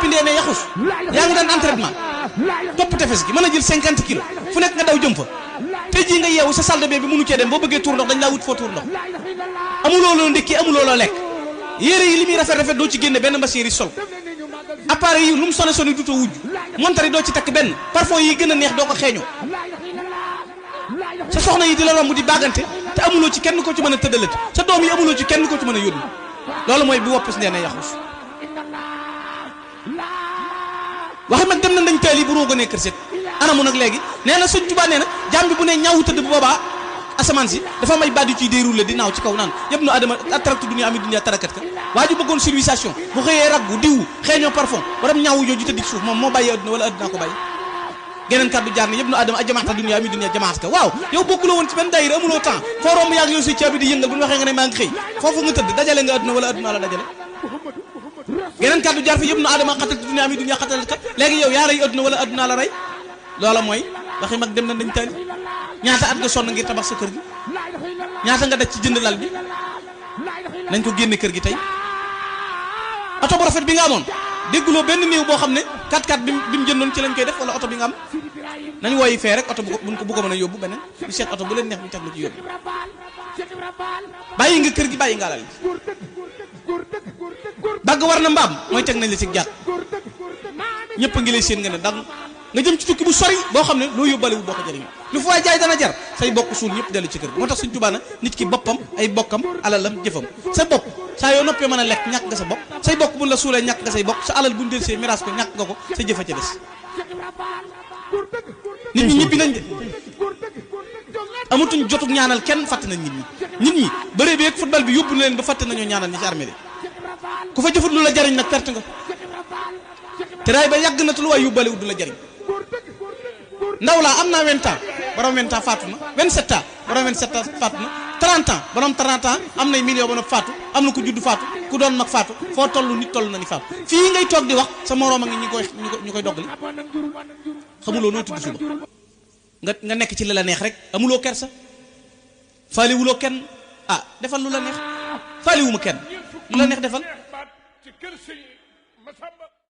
pindee ne yaxus yaa ngi daan entraînement topp tefes gi mën a jël 50 kilos fu nekk nga daw jëm fa tey jii nga yeewu sa salle de bain bi mënu cee dem boo bëggee tuur ndox dañ laa wut foo tuur ndox amuloo loo ndékki amuloo loo lekk yére yi li muy rafet rafet doo ci génne benn machine yi sol appareil yi lu mu sone sone dutoo wujj montar yi doo ci takk benn parfum yi gën a neex doo ko xeeñoo sa soxna yi di la romb di bàggante te amuloo ci kenn ko ci mën a tëddalati sa doom yi amuloo ci kenn ko ci mën a yónni loolu mooy bi woppis ndee ne yaxus waxe mag dem na dañ teel yi bu roog a ne kër set anamu nag léegi nee na Sëñ Tuubaa nee na jàmm bi bu ne ñaawu tëdd bu boobaa asamaan si dafa may baat yu ciy déroulé di naaw ci kaw naan yëpp nu adama attaratu dunya ami dunya tarakat ka waa ju bëggoon civilisation bu xëyee raggu diwu xeeñoo parfum waram ñaawu jooju tëdd ci suuf moom moo bàyyi adduna wala adduna ko bàyyi geneen kàddu jaar ne yëpp nu adama a jamaxta dunya ami dunya jamaat ka waaw yow bokkuloo woon ci benn daayira amuloo temps foo romb yàgg yow si caabi di yëngal bu ñu waxee nga ne maa ngi xëy foofu nga tëdd dajale nga adduna wala adduna la dajale geneen kàddu jaar fi yëpp nu adama xataltu dunya ami dunya xatal ka léegi yow yaa rey adduna wala adduna la rey loola mooy waxi mag dem na dañ taali ñaata at nga sonn ngir tabax sa kër gi ñaata nga daj ci jënd lal bi nañ ko génne kër gi tey oto bu rafet bi nga amoon dégguloo benn néew boo xam ne 4x4 bi mu jëndoon ci lañ koy def wala oto bi nga am nañ wooyi fee rek oto bu ko mën a yóbbu beneen ñu seet oto bu leen neex ñu teg lu ci yóbbu bàyyi nga kër gi bàyyi nga alal bi bagg war na mbaam mooy teg nañ la ci jàtt ñëpp a ngi lay seen nga ne dag nga jëm ci tukki bu sori boo xam ne loo yóbbalewul doo ko jëriñu lu fa waay jaay dana jar say bokk suul ñëpp dellu ci kër moo tax Sëñ Tuubaa na nit ki boppam ay bokkam alalam jëfam sa bopp saa yoo noppee mën a lekk ñàkk nga sa bopp say bokk buñ la suulee ñàkk nga say bokk sa alal buñ del see miraas ko ñàkk nga ko sa jëfa ca des nit ñi ñibbi nañ de amatuñ jotug ñaanal kenn fàtte nañ nit ñi bëree bi ak football bi yóbbu na leen ba fàtte nañoo ñaanal ñi ci armée de ku fa jëfut lu la jariñ nag perte nga te daay ba yàgg na te lu waay yóbbale du la jariñ ndaw laa am naa 20 ans borom 20 ans faatu na 27 ans borom 27 ans faatu na 30 ans borom 30 ans am nay million ba noppi faatu am na ku judd faatu ku doon mag faatu foo toll nit toll na ni faatu fii ngay toog di wax sa moroom a ngi ñu koy doggali xamuloo noo tudd suba nga nekk ci li la neex rek amuloo kersa faaliwuloo kenn ah defal lu la neex faaliwuma kenn lu la neex defal